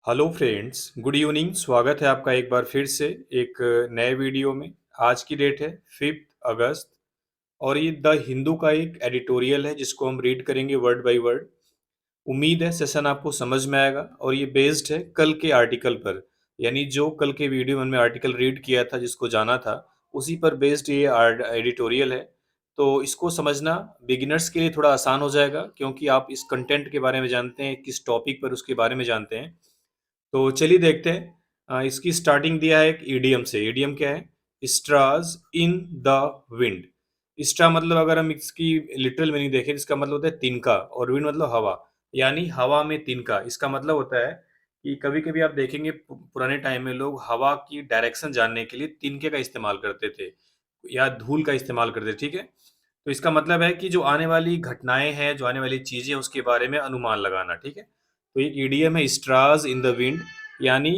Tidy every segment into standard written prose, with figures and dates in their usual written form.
Hello friends, good evening. स्वागत है आपका एक बार फिर से एक नए वीडियो में। आज की डेट है 5 अगस्त और ये द हिंदू का एक एडिटोरियल है जिसको हम रीड करेंगे वर्ड बाय वर्ड। उम्मीद है सेशन आपको समझ में आएगा और ये बेस्ड है कल के आर्टिकल पर, यानी जो कल के वीडियो में हमने आर्टिकल रीड किया था जिसको जाना था उसी पर बेस्ड ये एडिटोरियल है। तो इसको समझना बिगिनर्स के लिए थोड़ा आसान हो जाएगा क्योंकि आप इस कंटेंट के बारे में जानते हैं, किस टॉपिक पर उसके बारे में जानते हैं। तो चलिए देखते हैं। इसकी स्टार्टिंग दिया है एक ईडीएम से। ईडीएम क्या है? स्ट्राज इन द विंड। स्ट्रा मतलब अगर हम इसकी लिटरल मीनिंग देखें इसका मतलब होता है तिनका, और विंड मतलब हवा, यानी हवा में तिनका। इसका मतलब होता है कि कभी कभी आप देखेंगे पुराने टाइम में लोग हवा की डायरेक्शन जानने के लिए तिनके का इस्तेमाल करते थे या धूल का इस्तेमाल करते थे। ठीक है, तो इसका मतलब है कि जो आने वाली घटनाएं हैं, जो आने वाली चीजें, उसके बारे में अनुमान लगाना। ठीक है, तो एक ईडीएम है स्ट्राज इन द विंड, यानी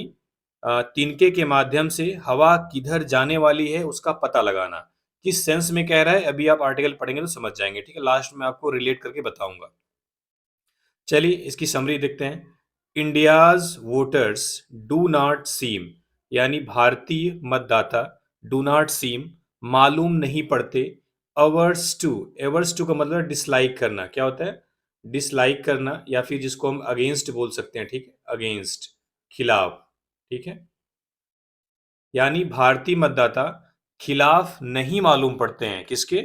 तिनके के माध्यम से हवा किधर जाने वाली है उसका पता लगाना। किस सेंस में कह रहा है अभी आप आर्टिकल पढ़ेंगे तो समझ जाएंगे। ठीक है, लास्ट में आपको रिलेट करके बताऊंगा। चलिए इसकी समरी देखते हैं। India's voters do not seem, यानी भारतीय मतदाता, डू नॉट सीम मालूम नहीं पड़ते, अवर्स टू। एवर्स टू का मतलब डिसलाइक करना। क्या होता है? डिसलाइक करना, या फिर जिसको हम अगेंस्ट बोल सकते हैं। ठीक है, अगेंस्ट, खिलाफ। ठीक है, यानी भारतीय मतदाता खिलाफ नहीं मालूम पड़ते हैं किसके?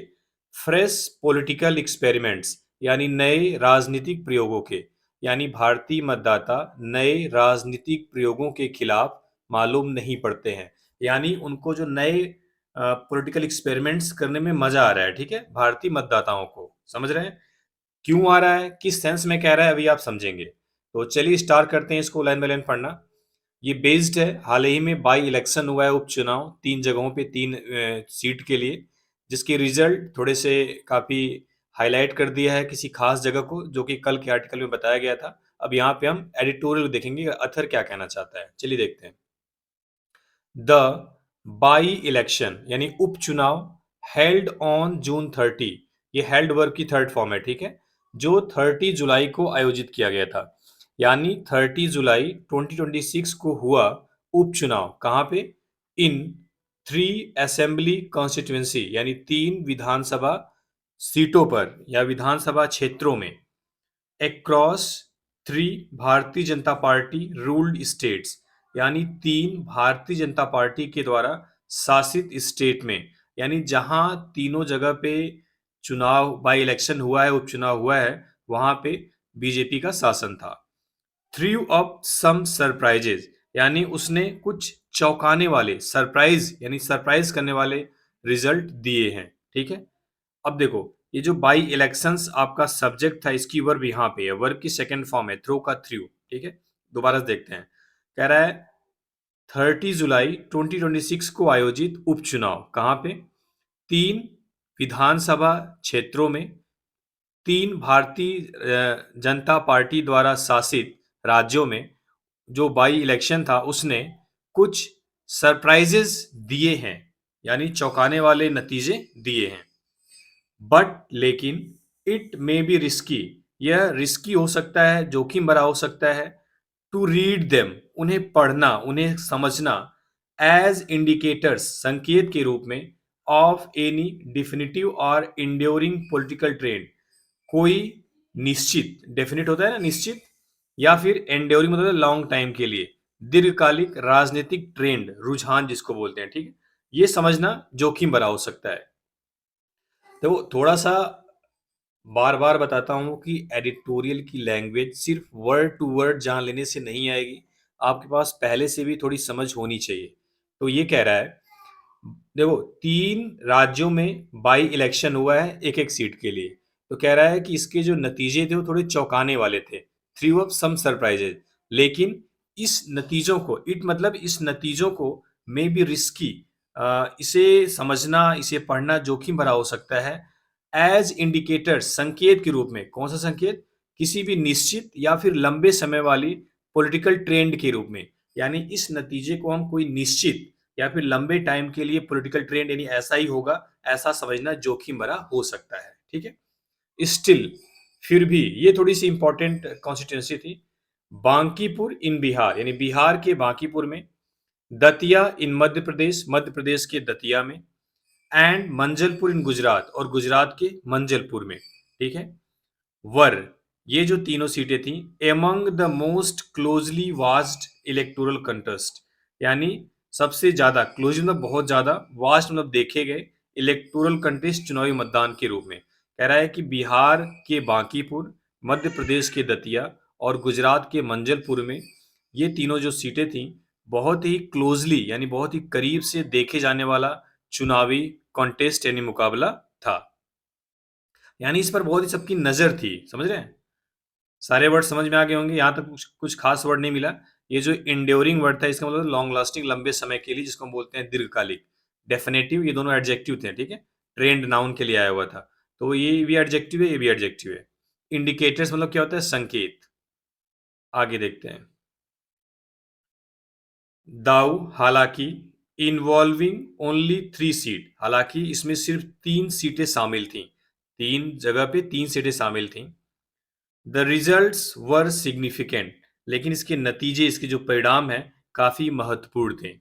फ्रेश पॉलिटिकल एक्सपेरिमेंट्स, यानी नए राजनीतिक प्रयोगों के। यानी भारतीय मतदाता नए राजनीतिक प्रयोगों के खिलाफ मालूम नहीं पड़ते हैं, यानी उनको जो नए पॉलिटिकल एक्सपेरिमेंट्स करने में मजा आ रहा है। ठीक है, भारतीय मतदाताओं को। समझ रहे हैं क्यों आ रहा है, किस सेंस में कह रहा है, अभी आप समझेंगे। तो चलिए स्टार्ट करते हैं इसको लाइन बाय लाइन पढ़ना। ये बेस्ड है, हाल ही में बाई इलेक्शन हुआ है, उपचुनाव 3 जगहों पे, 3 सीट के लिए, जिसके रिजल्ट थोड़े से काफी हाईलाइट कर दिया है किसी खास जगह को, जो कि कल के आर्टिकल में बताया गया था। अब यहाँ पे हम एडिटोरियल देखेंगे अथर क्या कहना चाहता है। चलिए देखते हैं। द बाई इलेक्शन यानी उपचुनाव हेल्ड ऑन जून 30, ये हेल्ड वर्ब की थर्ड फॉर्म है। ठीक है, जो 30 जुलाई को आयोजित किया गया था, यानी 30 जुलाई 2026 को हुआ उपचुनाव। कहाँ पे? इन 3 असेंबली कॉन्स्टिट्यूएंसी, यानी 3 विधानसभा सीटों पर या विधानसभा क्षेत्रों में, across 3 Bharatiya Janata party ruled states, यानी 3 भारतीय जनता पार्टी के द्वारा शासित स्टेट में, यानी जहां तीनों जगह पे चुनाव बाई इलेक्शन हुआ है, उपचुनाव हुआ है, वहां पे बीजेपी का शासन था। थ्रू अप सम सरप्राइजेज, यानी उसने कुछ चौंकाने वाले, सरप्राइज यानी सरप्राइज करने वाले रिजल्ट दिए हैं। ठीक है, अब देखो, ये जो बाई इलेक्शंस आपका सब्जेक्ट था, इसकी वर्ब यहाँ पे है, वर्ब की सेकंड फॉर्म है थ्रो का थ्रू। ठीक है, दोबारा से देखते हैं। कह रहा है 30 जुलाई 2026 को आयोजित उपचुनाव कहाँ पे? 3 विधानसभा क्षेत्रों में, 3 भारतीय जनता पार्टी द्वारा शासित राज्यों में जो बाई इलेक्शन था उसने कुछ सरप्राइजेस दिए हैं, यानी चौंकाने वाले नतीजे दिए हैं। बट लेकिन इट मे बी रिस्की, यह रिस्की हो सकता है, जोखिम भरा हो सकता है। टू रीड देम, उन्हें पढ़ना, उन्हें समझना, एज इंडिकेटर्स, संकेत के रूप में, ऑफ एनी डिफिनिटिव और इंड्योरिंग पॉलिटिकल ट्रेंड, कोई निश्चित, डेफिनिट होता है ना निश्चित, या फिर एंड्योरिंग मतलब लॉन्ग टाइम के लिए, दीर्घकालिक राजनीतिक ट्रेंड, रुझान जिसको बोलते हैं। ठीक है, ये समझना जोखिम भरा हो सकता है। तो थोड़ा सा बार बार बताता हूँ कि एडिटोरियल की लैंग्वेज सिर्फ वर्ड टू वर्ड जान लेने से नहीं आएगी, आपके पास पहले से भी थोड़ी समझ होनी चाहिए। तो ये कह रहा है, देखो 3 राज्यों में बाई इलेक्शन हुआ है एक एक सीट के लिए, तो कह रहा है कि इसके जो नतीजे थे वो थोड़े चौंकाने वाले थे, थ्रू अप सम सरप्राइजेज। लेकिन इस नतीजों को, इट मतलब इस नतीजों को, मे बी रिस्की, इसे समझना, इसे पढ़ना जोखिम भरा हो सकता है। एज इंडिकेटर्स, संकेत के रूप में। कौन सा संकेत? किसी भी निश्चित या फिर लंबे समय वाली पॉलिटिकल ट्रेंड के रूप में, यानी इस नतीजे को हम कोई निश्चित या फिर लंबे टाइम के लिए पॉलिटिकल ट्रेंड, यानी ऐसा ही होगा, ऐसा समझना जोखिम भरा हो सकता है। ठीक है, स्टिल, फिर भी, ये थोड़ी सी इंपॉर्टेंट कॉन्स्टिट्यूंसी थी। बांकीपुर इन बिहार यानी बिहार के बांकीपुर में, दतिया इन मध्य प्रदेश, मध्य प्रदेश के दतिया में, एंड मंजलपुर इन गुजरात और गुजरात के मंजलपुर में। ठीक है। वर, ये जो तीनों सीटें थी, among the most closely vast electoral contest, यानी सबसे ज्यादा क्लोज मतलब बहुत ज्यादा, वास्ट मतलब देखे गए, इलेक्टोरल कंटेस्ट चुनावी मतदान के रूप में। कह रहा है कि बिहार के बांकीपुर, मध्य प्रदेश के दतिया और गुजरात के मंजलपुर में ये तीनों जो सीटें थी, बहुत ही क्लोजली यानी बहुत ही करीब से देखे जाने वाला चुनावी कॉन्टेस्ट यानी मुकाबला था। यानी इस पर बहुत ही सबकी नजर थी। समझ रहे हैं? सारे वर्ड समझ में आ गए होंगे। यहाँ तक कुछ कुछ खास वर्ड नहीं मिला। ये जो इंड्योरिंग वर्ड था, इसका मतलब लॉन्ग लास्टिंग, लंबे समय के लिए, जिसको हम बोलते हैं दीर्घकालिक। डेफिनेटिव, ये दोनों एडजेक्टिव थे। ठीक है। ट्रेंड नाउन के लिए आया हुआ था, तो ये भी एडजेक्टिव है, ये भी एडजेक्टिव है। इंडिकेटर्स मतलब क्या होता है? संकेत। आगे देखते हैं। दाऊ, हालांकि, इन्वॉल्विंग ओनली 3 सीट, हालांकि इसमें सिर्फ 3 सीटें शामिल थी, 3 जगह पे 3 सीटें शामिल थी। द रिजल्ट्स वर सिग्निफिकेंट, लेकिन इसके नतीजे, इसके जो परिणाम हैं, काफी महत्वपूर्ण थे।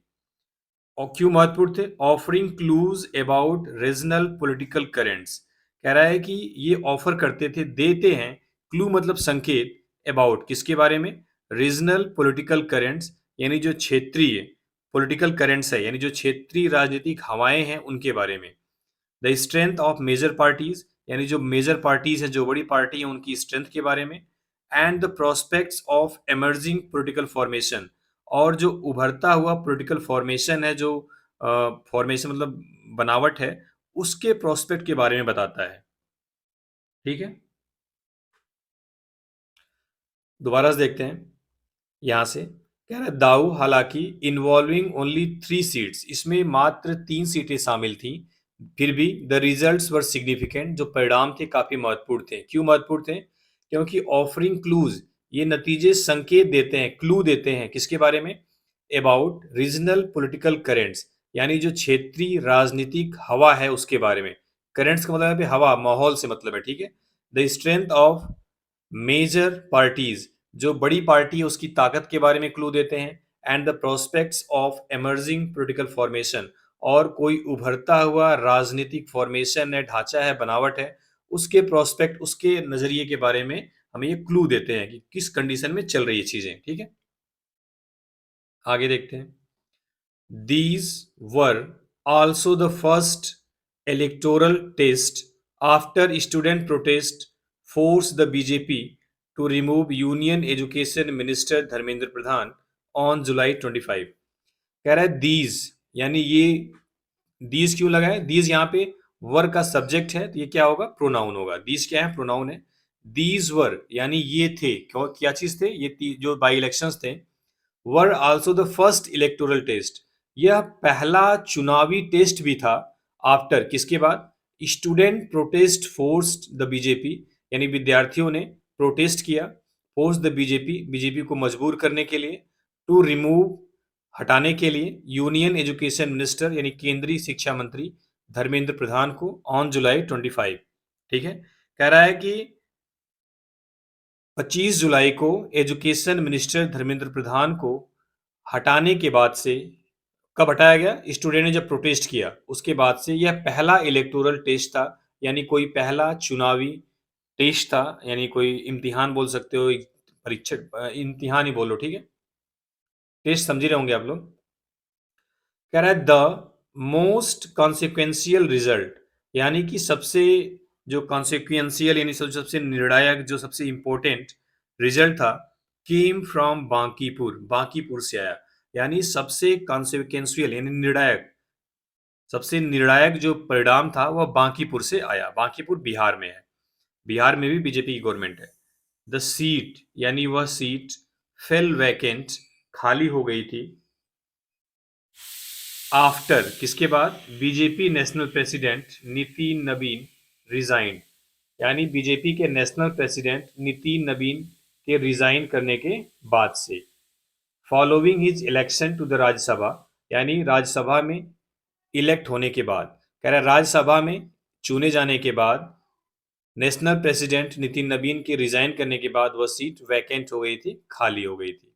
और क्यों महत्वपूर्ण थे? Offering clues about regional political currents, कह रहा है कि ये ऑफर करते थे, देते हैं, क्लू मतलब संकेत, अबाउट किसके बारे में? रीजनल पॉलिटिकल करेंट्स, यानी जो क्षेत्रीय पॉलिटिकल करेंट्स है, यानी जो क्षेत्रीय राजनीतिक हवाएं हैं, उनके बारे में। The strength of major parties, यानी जो मेजर पार्टीज है, जो बड़ी पार्टी है, उनकी स्ट्रेंथ के बारे में। And the prospects of emerging political formation, और जो उभरता हुआ पॉलिटिकल फॉर्मेशन है, जो फॉर्मेशन मतलब बनावट है, उसके प्रोस्पेक्ट के बारे में बताता है। ठीक है। दोबारा से देखते हैं। यहां से कह रहा है दाऊ, हालांकि, इन्वॉल्विंग ओनली 3 सीट्स, इसमें मात्र 3 सीटें शामिल थी, फिर भी द रिजल्ट्स वर सिग्निफिकेंट, जो परिणाम थे काफी महत्वपूर्ण थे। क्यों महत्वपूर्ण थे? क्योंकि ऑफरिंग क्लूज, ये नतीजे संकेत देते हैं, क्लू देते हैं, किसके बारे में? अबाउट रीजनल पॉलिटिकल करेंट्स, यानी जो क्षेत्रीय राजनीतिक हवा है, उसके बारे में। करेंट्स का मतलब है हवा, माहौल से मतलब है। ठीक है। The strength of major parties, जो बड़ी पार्टी है, उसकी ताकत के बारे में क्लू देते हैं। And the prospects of emerging political formation, और कोई उभरता हुआ राजनीतिक फॉर्मेशन है, ढांचा है, बनावट है, उसके प्रोस्पेक्ट, उसके नजरिए के बारे में हमें ये क्लू देते हैं कि किस कंडीशन में चल रही है चीजें। ठीक है। आगे देखते हैं। These were also the first electoral test after student protest forced the BJP to remove Union Education Minister Dharmendra Pradhan on July 25। कह रहा है these, यानी ये these क्यों लगा है? these यहाँ पे वर का सब्जेक्ट है, तो ये क्या होगा? प्रोनाउन होगा। these क्या है? प्रोनाउन है। these वर यानी ये थे, क्या चीज थे? ये जो बाई इलेक्शंस थे, were also the first electoral test, यह पहला चुनावी टेस्ट भी था। आफ्टर, किसके बाद? Student protest forced the BJP, यानी विद्यार्थियों ने प्रोटेस्ट किया, फोर्स द बीजेपी, बीजेपी को मजबूर करने के लिए, टू रिमूव हटाने के लिए, यूनियन एजुकेशन मिनिस्टर यानी केंद्रीय शिक्षा मंत्री धर्मेंद्र प्रधान को ऑन जुलाई 25। ठीक है। कह रहा है कि 25 जुलाई को एजुकेशन मिनिस्टर धर्मेंद्र प्रधान को हटाने के बाद से, कब हटाया गया? स्टूडेंट ने जब प्रोटेस्ट किया, उसके बाद से यह पहला इलेक्टोरल टेस्ट था, यानी कोई पहला चुनावी टेस्ट था, यानी कोई इम्तिहान बोल सकते हो, परीक्षा, इम्तिहान ही बोलो। ठीक है। टेस्ट समझ रहे होंगे आप लोग। कह रहा है द मोस्ट कॉन्सिक्वेंशियल रिजल्ट, यानी कि सबसे जो कॉन्सिक्वेंशियल यानी सबसे निर्णायक, जो सबसे इंपॉर्टेंट रिजल्ट था, केम फ्रॉम बांकीपुर, बांकीपुर से आया। यानी सबसे कॉन्सिक्वेंशियल यानी निर्णायक, सबसे निर्णायक जो परिणाम था, वह बांकीपुर से आया। बांकीपुर बिहार में है, बिहार में भी बीजेपी की गवर्नमेंट है। द सीट, यानी वह सीट, फेल वैकेंट, खाली हो गई थी, आफ्टर, किसके बाद? बीजेपी नेशनल प्रेसिडेंट नितिन नवीन रिजाइन, यानी बीजेपी के नेशनल प्रेसिडेंट नितिन नवीन के रिजाइन करने के बाद से। Following his election to the Rajya Sabha, यानी राज्यसभा में इलेक्ट होने के बाद। कह रहा है राज्यसभा में चुने जाने के बाद नेशनल प्रेसिडेंट नितिन नवीन के रिजाइन करने के बाद वह सीट वैकेंट हो गई थी, खाली हो गई थी।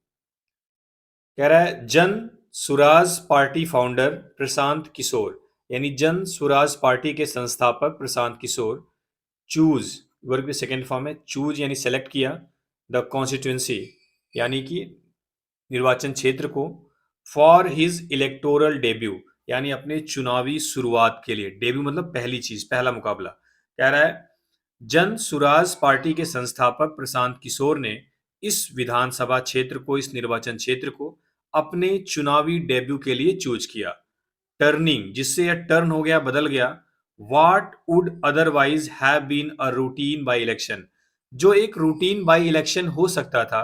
कह रहा है जन सुराज पार्टी फाउंडर प्रशांत किशोर, यानी जन सुराज पार्टी के संस्थापक प्रशांत किशोर चूज, वर्ग की सेकेंड फॉर्म है चूज यानी सेलेक्ट किया, द कॉन्स्टिट्यूंसी यानी कि निर्वाचन क्षेत्र को, फॉर हिज इलेक्टोरल डेब्यू यानी अपने चुनावी शुरुआत के लिए, डेब्यू मतलब पहली चीज, पहला मुकाबला। कह रहा है जन सुराज पार्टी के संस्थापक प्रशांत किशोर ने इस विधानसभा क्षेत्र को, इस निर्वाचन क्षेत्र को अपने चुनावी डेब्यू के लिए चूज किया। टर्निंग, जिससे यह टर्न हो गया, बदल गया, what would otherwise have been a routine by election, जो एक रूटीन बाई इलेक्शन हो सकता था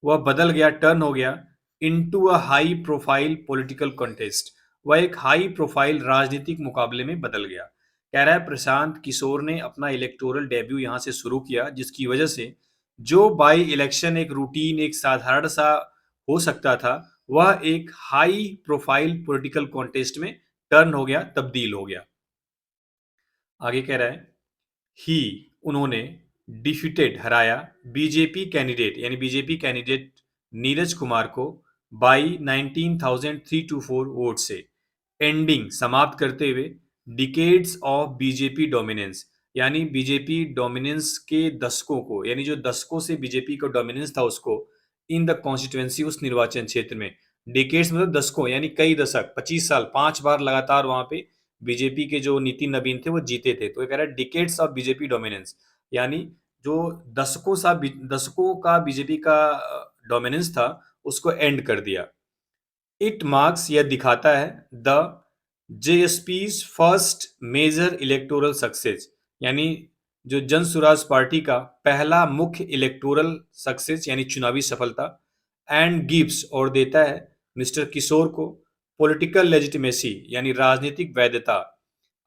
वह बदल गया, टर्न हो गया into a high profile political contest, वह एक हाई प्रोफाइल राजनीतिक मुकाबले में बदल गया। कह रहा है प्रशांत किशोर ने अपना इलेक्टोरल डेब्यू यहां से शुरू किया, जिसकी वजह से जो बाई इलेक्शन एक रूटीन, एक साधारण सा हो सकता था, वह एक हाई प्रोफाइल पॉलिटिकल कॉन्टेस्ट में टर्न हो गया, तब्दील हो गया। आगे कह रहा है ही, उन्होंने डिफीटेड, हराया, बीजेपी कैंडिडेट यानी बीजेपी कैंडिडेट नीरज कुमार को बाई 19,324 वोट से, एंडिंग समाप्त करते हुए डिकेड्स ऑफ बीजेपी डोमिनेंस यानी बीजेपी डोमिनेंस के दशकों को, यानी जो दशकों से बीजेपी का डोमिनेंस था उसको, इन द कॉन्स्टिट्यूएंसी, उस निर्वाचन क्षेत्र में। डिकेड्स मतलब दशकों यानी कई दशक, 25 साल, 5 बार लगातार वहां पे बीजेपी के जो नितिन नवीन थे वो जीते थे। तो ये कह रहा है डिकेड्स ऑफ बीजेपी डोमिनेंस, यानी जो दशकों का बीजेपी का डोमिनेंस था उसको एंड कर दिया। इट मार्क्स, यह दिखाता है, the JSP's first major electoral success, यानी जो जन सुराज पार्टी का पहला मुख्य इलेक्टोरल सक्सेस यानी चुनावी सफलता, एंड गिव्स, और देता है मिस्टर किशोर को पॉलिटिकल लेजिटिमेसी यानी राजनीतिक वैधता,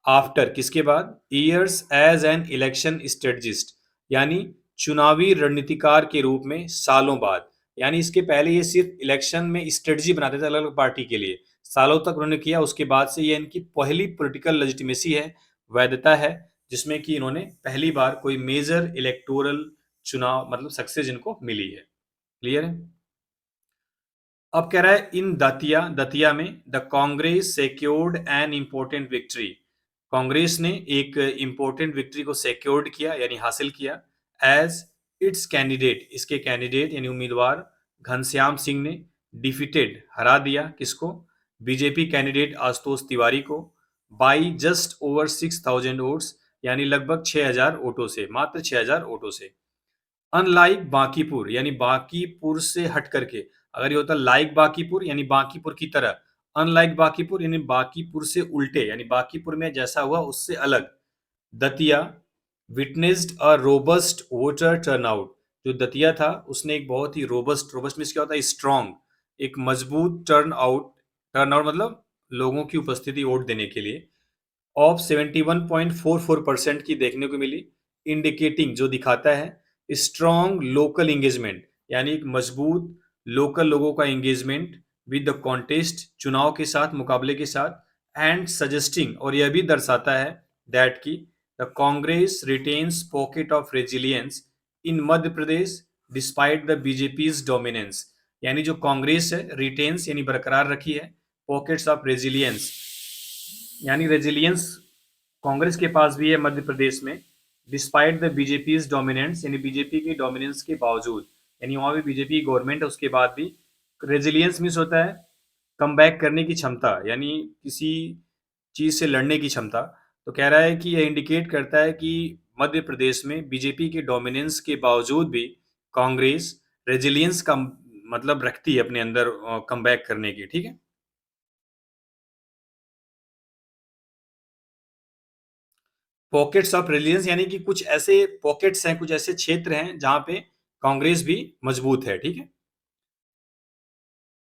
आफ्टर, किसके बाद, years as an election strategist यानी चुनावी रणनीतिकार के रूप में सालों बाद, यानी इसके पहले ये सिर्फ इलेक्शन में स्ट्रेटजी बनाते थे अलग अलग पार्टी के लिए, सालों तक उन्होंने किया, उसके बाद से ये इनकी पहली पॉलिटिकल लेजिटिमेसी है, वैधता है, जिसमें कि इन्होंने पहली बार कोई मेजर इलेक्टोरल चुनाव मतलब सक्सेस इनको मिली है। क्लियर है। अब कह रहा है इन दतिया में the Congress secured an important victory, Congress ने एक इंपॉर्टेंट विक्ट्री को सिक्योर्ड किया यानी हासिल किया, एज इट्स कैंडिडेट, इसके कैंडिडेट यानी उम्मीदवार घनश्याम सिंह ने डिफीटेड, हरा दिया, किसको, बीजेपी कैंडिडेट आशुतोष तिवारी को, बाई जस्ट ओवर 6,000 वोट्स यानी लगभग 6,000 वोटों से, मात्र 6,000 वोटों से। अनलाइक बांकीपुर यानी बांकीपुर से हट करके, अगर ये होता लाइक बांकीपुर यानी बांकीपुर की तरह, अनलाइक बांकीपुर यानी बांकीपुर से उल्टे, यानी बांकीपुर में जैसा हुआ उससे अलग, Datia witnessed a robust voter turnout, जो दतिया था उसने एक बहुत ही रोबस्ट मीन्स क्या होता है, स्ट्रॉन्ग, एक मजबूत टर्नआउट मतलब लोगों की उपस्थिति वोट देने के लिए, ऑफ 71.44% की देखने को मिली, इंडिकेटिंग, जो दिखाता है स्ट्रॉन्ग लोकल एंगेजमेंट यानी एक मजबूत लोकल लोगों का एंगेजमेंट विद द कॉन्टेस्ट, चुनाव के साथ, मुकाबले के साथ, एंड सजेस्टिंग, और यह भी दर्शाता है दैट की the Congress retains pocket of resilience in Madhya Pradesh despite the BJP's dominance, यानी जो कांग्रेस है रिटेन्स यानी बरकरार रखी है पॉकेट्स ऑफ रेजिलियंस, यानी रेजिलियंस कांग्रेस के पास भी है मध्य प्रदेश में, डिस्पाइट द बीजेपीज डोमिनेंस यानी बीजेपी के डोमिनेंस के बावजूद, यानी वहां भी बीजेपी गवर्नमेंट है उसके बाद भी, रेजिलियंस मीन्स होता है कम बैक करने की क्षमता यानी किसी चीज से लड़ने की क्षमता। तो कह रहा है कि यह इंडिकेट करता है कि मध्य प्रदेश में बीजेपी के डोमिनेंस के बावजूद भी कांग्रेस रेजिलियंस का मतलब रखती है अपने अंदर कम बैक करने की। ठीक है। पॉकेट्स ऑफ रेजिलियंस यानी कि कुछ ऐसे पॉकेट्स हैं, कुछ ऐसे क्षेत्र हैं जहां पे कांग्रेस भी मजबूत है। ठीक है।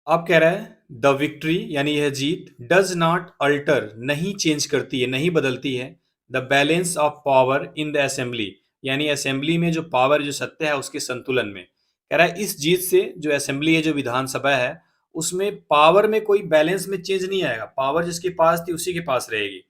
अब कह रहा है द विक्ट्री यानी यह जीत डज नॉट अल्टर, नहीं चेंज करती है, नहीं बदलती है, the balance of power in the assembly, यानी असेंबली में जो पावर, जो सत्ता है उसके संतुलन में। कह रहा है इस जीत से जो असेंबली है, जो विधानसभा है, उसमें पावर में कोई बैलेंस में चेंज नहीं आएगा, पावर जिसके पास थी उसी के पास रहेगी,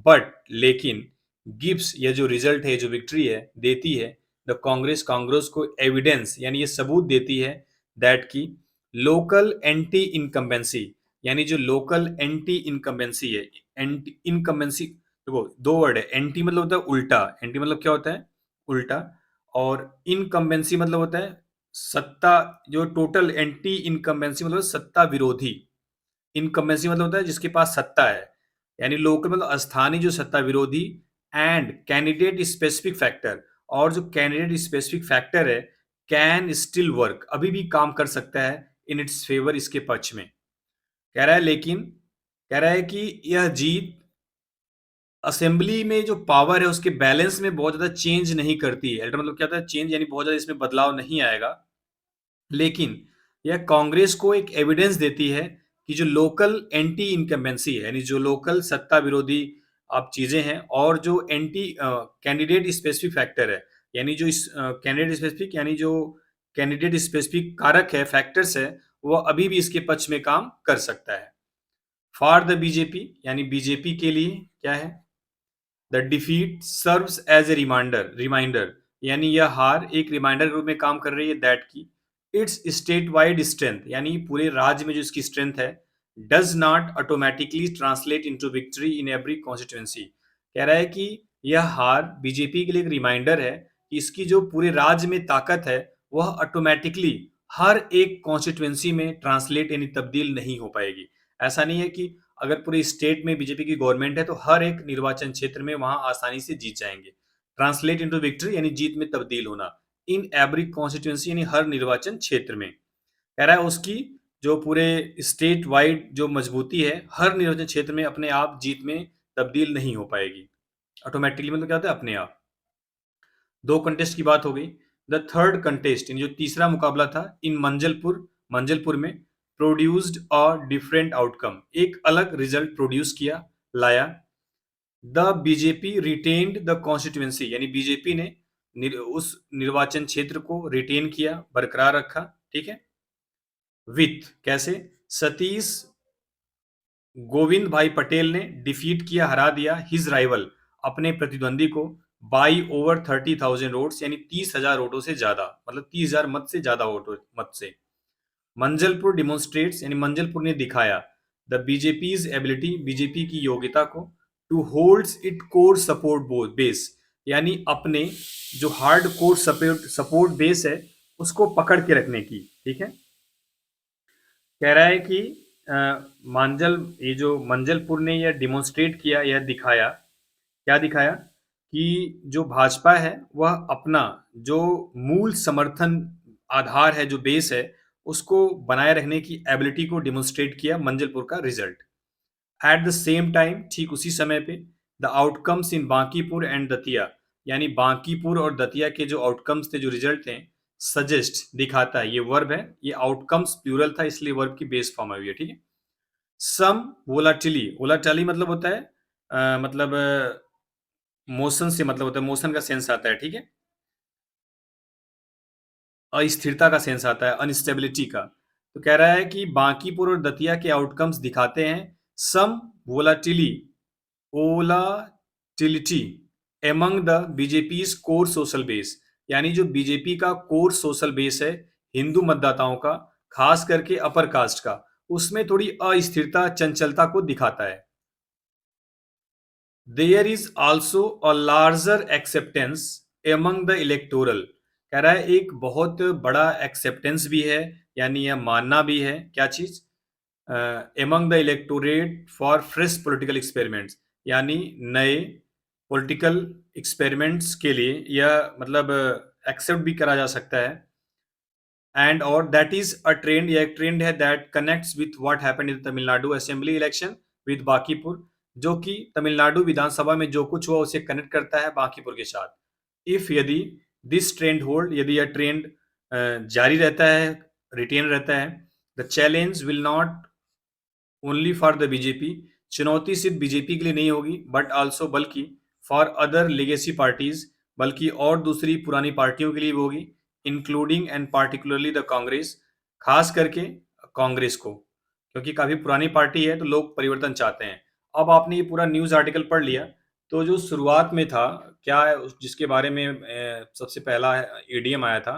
बट लेकिन गिव्स, यह जो रिजल्ट है, जो विक्ट्री है, देती है द कांग्रेस को एविडेंस, यानी ये सबूत देती है दैट की लोकल एंटी इनकम्बेंसी, यानी जो लोकल एंटी इनकम्बेंसी है, एंटी इनकम्बेंसी, देखो दो वर्ड है, एंटी मतलब होता है उल्टा, एंटी मतलब क्या होता है, उल्टा, और इनकम्बेंसी मतलब होता है सत्ता, जो टोटल एंटी इनकम्बेंसी मतलब सत्ता विरोधी, इनकम्बेंसी मतलब होता है जिसके पास सत्ता है, यानी लोकल मतलब स्थानीय जो सत्ता विरोधी, एंड कैंडिडेट स्पेसिफिक फैक्टर, और जो कैंडिडेट स्पेसिफिक फैक्टर है कैन स्टिल वर्क, अभी भी काम कर सकता है इन इट्स फेवर, इसके पक्ष में। कह रहा है लेकिन, कह रहा है कि यह जीत असेंबली में जो पावर है उसके बैलेंस में बहुत ज्यादा चेंज नहीं करती है, अल्टर मतलब क्या होता है चेंज, यानी बहुत ज्यादा इसमें बदलाव नहीं आएगा, लेकिन यह कांग्रेस को एक एविडेंस देती है कि जो लोकल एंटी इनकम्बेंसी है, यानी जो लोकल सत्ता विरोधी आप चीजें हैं, और जो एंटी कैंडिडेट स्पेसिफिक फैक्टर है, यानी जो इस कैंडिडेट स्पेसिफिक, यानी जो कैंडिडेट स्पेसिफिक कारक है, फैक्टर्स है, वह अभी भी इसके पक्ष में काम कर सकता है। फॉर द बीजेपी, यानी बीजेपी के लिए क्या है, the defeat serves as a reminder, यानी यह हार एक रिमाइंडर के रूप में काम कर रही है दैट की इट्स स्टेट वाइड स्ट्रेंथ, यानी पूरे राज्य में जो इसकी स्ट्रेंथ है, does not automatically translate into victory in every constituency. कह रहा है कि यह हार बीजेपी के लिए एक रिमाइंडर है कि इसकी जो पूरे राज्य में ताकत है वह ऑटोमेटिकली हर एक कॉन्स्टिट्यूंसी में ट्रांसलेट यानी तब्दील नहीं हो पाएगी। ऐसा नहीं है कि अगर पूरे स्टेट में बीजेपी की गवर्नमेंट है तो हर एक निर्वाचन क्षेत्र में वहां आसानी से जीत जाएंगे। ट्रांसलेट इनटू विक्ट्री यानी जीत में तब्दील होना इन एवरी कॉन्स्टिट्यूंसी, यानी हर निर्वाचन क्षेत्र में। कह रहा है उसकी जो पूरे स्टेट वाइड जो मजबूती है हर निर्वाचन क्षेत्र में अपने आप जीत में तब्दील नहीं हो पाएगी। ऑटोमेटिकली मतलब क्या होता है, अपने आप। दो कंटेस्ट की बात हो गई। द थर्ड कंटेस्ट, जो तीसरा मुकाबला था, इन मंजलपुर में प्रोड्यूस्ड अ डिफरेंट आउटकम, एक अलग रिजल्ट प्रोड्यूस किया, लाया। The BJP retained the constituency, यानी बीजेपी ने उस निर्वाचन क्षेत्र को रिटेन किया, बरकरार रखा, ठीक है। विथ कैसे, सतीश गोविंद भाई पटेल ने डिफीट किया, हरा दिया, हिज राइवल अपने प्रतिद्वंदी को, बाई ओवर 30,000 वोट्स, यानी 30,000 वोटों से ज्यादा, मतलब 30,000 मत से ज्यादा वोटों मत से। मंजलपुर डिमोन्स्ट्रेट्स, यानी मंजलपुर ने दिखाया द बीजेपीज एबिलिटी, बीजेपी की योग्यता को, to holds it core support base, यानी अपने जो हार्ड कोर सपोर्ट बेस है उसको पकड़ के रखने की, ठीक है। कह रहा है कि ये जो मंजलपुर ने यह डिमोन्स्ट्रेट किया, यह दिखाया, क्या दिखाया कि जो भाजपा है वह अपना जो मूल समर्थन आधार है, जो बेस है, उसको बनाए रखने की एबिलिटी को डिमोन्स्ट्रेट किया मंजलपुर का result. At the same time, ठीक उसी समय पे, the outcomes in Bankipur and Datia, यानी बांकीपुर और दतिया के जो आउटकम्स थे, जो रिजल्ट थे, सजेस्ट दिखाता है, ये वर्ब है, ये आउटकम्स प्लूरल था इसलिए वर्ब की बेस फॉर्म आई हुई है, ठीक है। सम वोलाटिली, वोलाटिली मतलब होता है मतलब मोशन से मतलब होता है, मोशन का सेंस आता है, ठीक है, अस्थिरता का सेंस आता है, अनस्टेबिलिटी का। तो कह रहा है कि बांकीपुर और दतिया के आउटकम्स दिखाते हैं some volatile volatility among the BJP core social base, यानी जो बीजेपी का कोर सोशल बेस है, हिंदू मतदाताओं का, खास करके अपर कास्ट का, उसमें थोड़ी अस्थिरता, चंचलता को दिखाता है। There is also a larger acceptance among the electoral, कह रहा है एक बहुत बड़ा एक्सेप्टेंस भी है, यानी यह मानना भी है, क्या चीज, among the electorate for fresh political experiments, यानी नए पॉलिटिकल एक्सपेरिमेंट्स के लिए यह मतलब एक्सेप्ट भी करा जा सकता है। एंड और दैट इज अ ट्रेंड, यह एक ट्रेंड है that connects with what happened in Tamil Nadu assembly election with Bankipur, जो कि तमिलनाडु विधानसभा में जो कुछ हुआ उसे कनेक्ट करता है बांकीपुर के साथ। इफ यदि दिस ट्रेंड होल्ड, यदि यह ट्रेंड जारी रहता है, रिटेन रहता है, the challenge will not only for the BJP, चुनौती सिर्फ बीजेपी के लिए नहीं होगी, बट ऑल्सो बल्कि फॉर अदर लेगेसी पार्टीज, बल्कि और दूसरी पुरानी पार्टियों के लिए भी होगी, including and particularly the Congress, खास करके कांग्रेस को, क्योंकि काफी पुरानी पार्टी है तो लोग परिवर्तन चाहते हैं। अब आपने ये पूरा न्यूज आर्टिकल पढ़ लिया, तो जो शुरुआत में था, क्या है जिसके बारे में सबसे पहला ईडीएम आया था,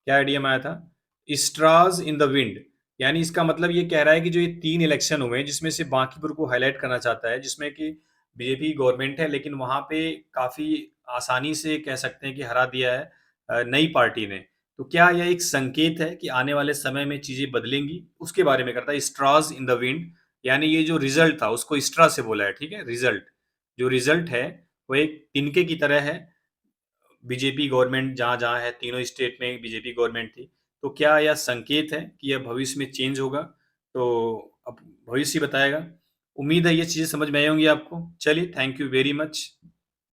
क्या ईडीएम आया था? स्ट्राज इन द विंड। यानी इसका मतलब ये कह रहा है कि जो ये 3 इलेक्शन हुए हैं, जिसमें से बांकीपुर को हाइलाइट करना चाहता है, जिसमें कि बीजेपी गवर्नमेंट है, लेकिन वहाँ पे काफ़ी आसानी से कह सकते हैं कि हरा दिया है नई पार्टी ने। तो क्या यह एक संकेत है कि आने वाले समय में चीज़ें बदलेंगी? उसके बारे में करता है स्ट्राज इन द विंड। यानी ये जो रिज़ल्ट था, उसको स्ट्रा से बोला है, ठीक है? रिज़ल्ट। जो रिज़ल्ट है, वो एक तिनके की तरह है। बीजेपी गवर्नमेंट जहाँ-जहाँ है, तीनों स्टेट में बीजेपी गवर्नमेंट थी। तो क्या यह संकेत है कि यह भविष्य में चेंज होगा? तो अब भविष्य ही बताएगा। उम्मीद है ये चीज़ें समझ में आई होंगी आपको। चलिए, थैंक यू वेरी मच।